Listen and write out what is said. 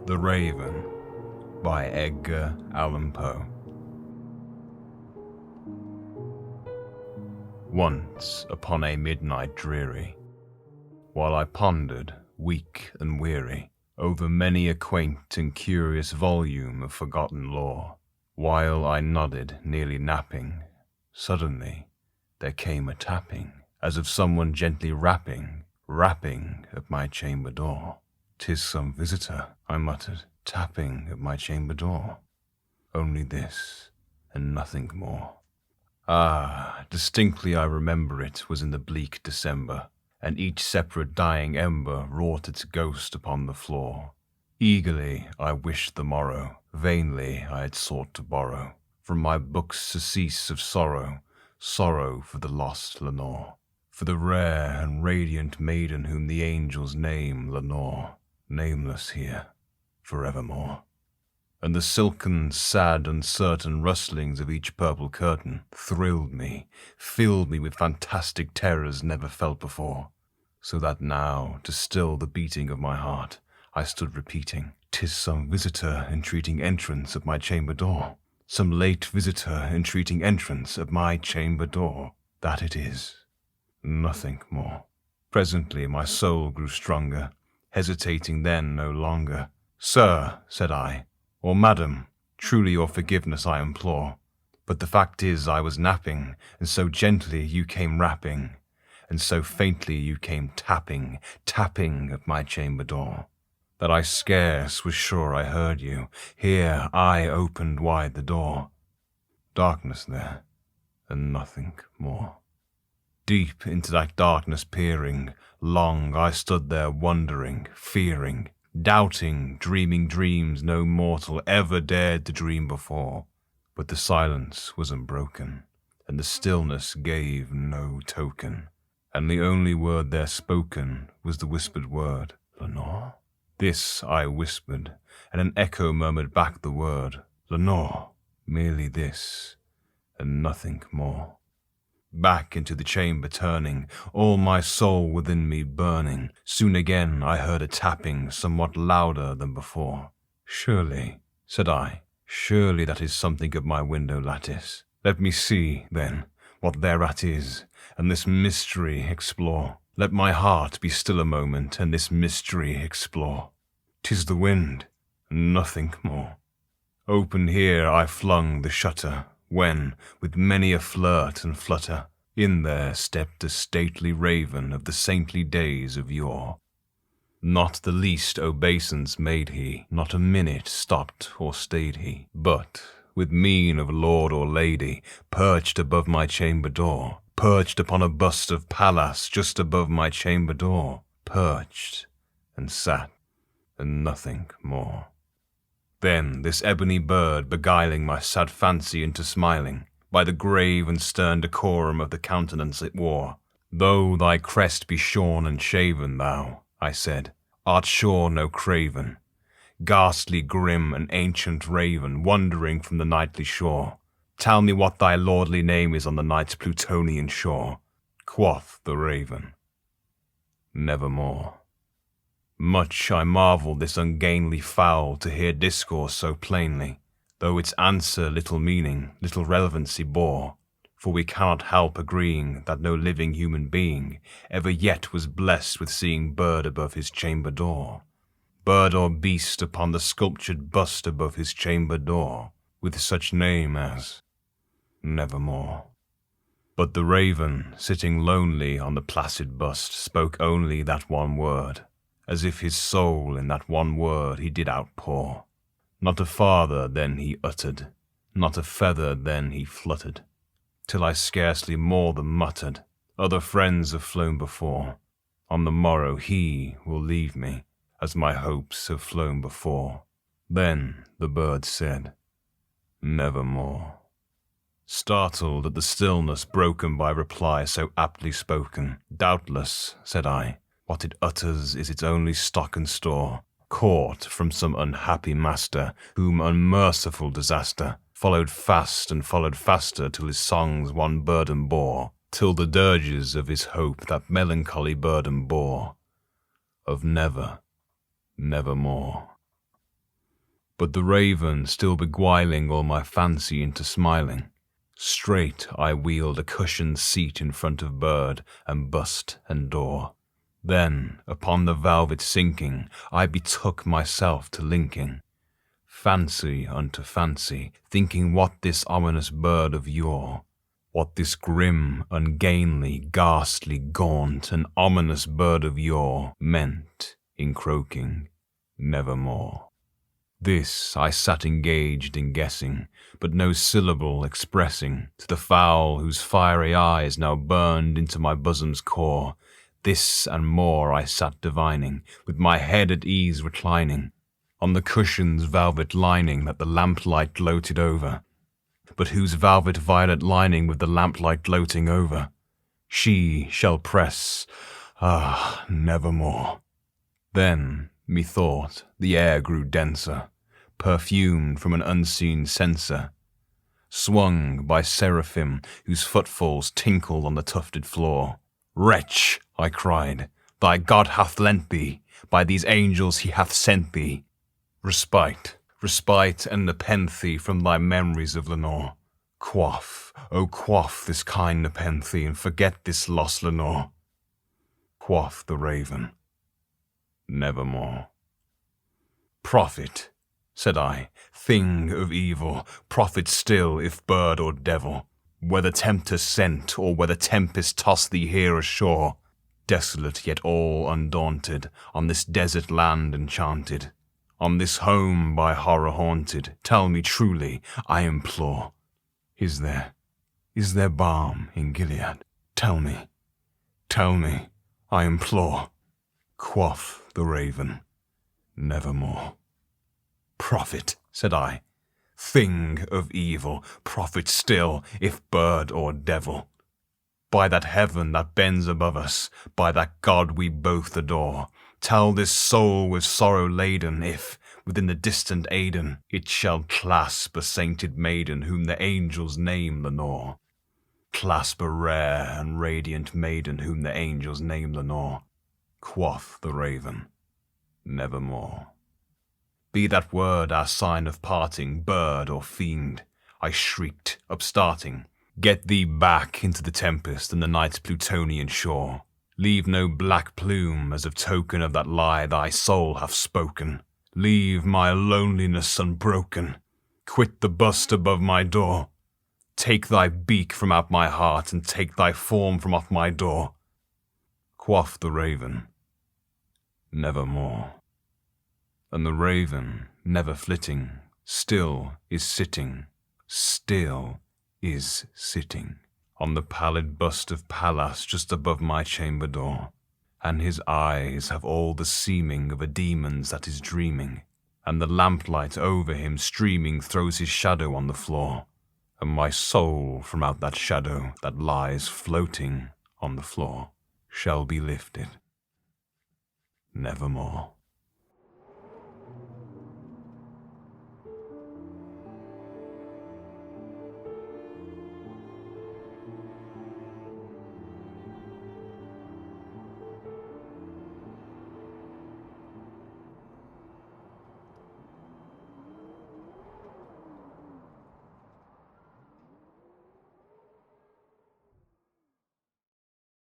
The Raven by Edgar Allan Poe. Once upon a midnight dreary, while I pondered, weak and weary, over many a quaint and curious volume of forgotten lore, while I nodded, nearly napping, suddenly there came a tapping, as of someone gently rapping at my chamber door. "'Tis some visitor," I muttered, "tapping at my chamber door. Only this, and nothing more." Distinctly I remember it was in the bleak December, and each separate dying ember wrought its ghost upon the floor. Eagerly I wished the morrow, vainly I had sought to borrow from my books surcease of sorrow for the lost Lenore, for the rare and radiant maiden whom the angels name Lenore, nameless here forevermore. And the silken, sad, uncertain rustlings of each purple curtain thrilled me, filled me with fantastic terrors never felt before, so that now, to still the beating of my heart, I stood repeating, "'Tis some visitor entreating entrance at my chamber door, some late visitor entreating entrance at my chamber door. That it is, nothing more." Presently my soul grew stronger, hesitating then no longer. "Sir," said I, "or madam, truly your forgiveness I implore, but the fact is I was napping, and so gently you came rapping, and so faintly you came tapping at my chamber door, that I scarce was sure I heard you. Here I opened wide the door. Darkness there, and nothing more." Deep into that darkness peering, long I stood there wondering, fearing, doubting, dreaming dreams no mortal ever dared to dream before. But the silence was unbroken, and the stillness gave no token, and the only word there spoken was the whispered word, "Lenore?" This I whispered, and an echo murmured back the word, "Lenore." Merely this, and nothing more. Back into the chamber turning, all my soul within me burning, soon again I heard a tapping somewhat louder than before. "Surely," said I, "surely that is something of my window lattice. Let me see, then, what thereat is, and this mystery explore. Let my heart be still a moment, and this mystery explore. 'Tis the wind, and nothing more." Open here I flung the shutter, when, with many a flirt and flutter, in there stepped a stately raven of the saintly days of yore. Not the least obeisance made he, not a minute stopped or stayed he, but, with mien of lord or lady, perched above my chamber door, perched upon a bust of Pallas just above my chamber door, perched, and sat, and nothing more. Then this ebony bird beguiling my sad fancy into smiling, by the grave and stern decorum of the countenance it wore. "Though thy crest be shorn and shaven, thou," I said, "art sure no craven, ghastly, grim, and ancient raven, wandering from the nightly shore. Tell me what thy lordly name is on the night's Plutonian shore." Quoth the raven, "Nevermore." Much I marvelled this ungainly fowl to hear discourse so plainly, though its answer little meaning, little relevancy bore, for we cannot help agreeing that no living human being ever yet was blessed with seeing bird above his chamber door, bird or beast upon the sculptured bust above his chamber door, with such name as Nevermore. But the raven, sitting lonely on the placid bust, spoke only that one word, as if his soul in that one word he did outpour. Not a farther then he uttered, not a feather then he fluttered, till I scarcely more than muttered, "Other friends have flown before. On the morrow he will leave me, as my hopes have flown before." Then the bird said, "Nevermore." Startled at the stillness broken by reply so aptly spoken, "Doubtless," said I, "what it utters is its only stock and store, caught from some unhappy master, whom unmerciful disaster followed fast and followed faster till his songs one burden bore, till the dirges of his hope that melancholy burden bore, of never, nevermore." But the raven still beguiling all my fancy into smiling, straight I wheeled a cushioned seat in front of bird and bust and door. Then, upon the velvet sinking, I betook myself to linking fancy unto fancy, thinking what this ominous bird of yore, what this grim, ungainly, ghastly, gaunt, and ominous bird of yore meant in croaking Nevermore. This I sat engaged in guessing, but no syllable expressing to the fowl whose fiery eyes now burned into my bosom's core. This and more I sat divining, with my head at ease reclining, on the cushion's velvet lining that the lamplight gloated over, but whose velvet violet lining with the lamplight gloating over, she shall press, nevermore. Then, methought, the air grew denser, perfumed from an unseen censer, swung by seraphim whose footfalls tinkled on the tufted floor. Wretch, I cried, thy God hath lent thee, by these angels he hath sent thee, respite, respite and nepenthe from thy memories of Lenore. Quaff, oh quaff this kind nepenthe, and forget this lost Lenore. Quaff the raven, Nevermore. Prophet, said I, thing of evil, prophet still, if bird or devil, whether tempter sent, or whether tempest tossed thee here ashore, desolate yet all undaunted, on this desert land enchanted, on this home by horror haunted, tell me truly, I implore, is there balm in Gilead? Tell me, I implore. Quaff the raven, Nevermore. Prophet, said I, thing of evil, prophet still, if bird or devil. By that heaven that bends above us, by that God we both adore, tell this soul with sorrow laden if, within the distant Aidenn, it shall clasp a sainted maiden whom the angels name Lenore. Clasp a rare and radiant maiden whom the angels name Lenore. Quaff the raven, Nevermore. Be that word our sign of parting, bird or fiend, I shrieked, upstarting. Get thee back into the tempest and the night's Plutonian shore. Leave no black plume as of token of that lie thy soul hath spoken. Leave my loneliness unbroken. Quit the bust above my door. Take thy beak from out my heart and take thy form from off my door. Quaff the raven, Nevermore. And the raven, never flitting, still is sitting, still is sitting, on the pallid bust of Pallas just above my chamber door, and his eyes have all the seeming of a demon's that is dreaming, and the lamplight over him streaming throws his shadow on the floor, and my soul from out that shadow that lies floating on the floor shall be lifted nevermore.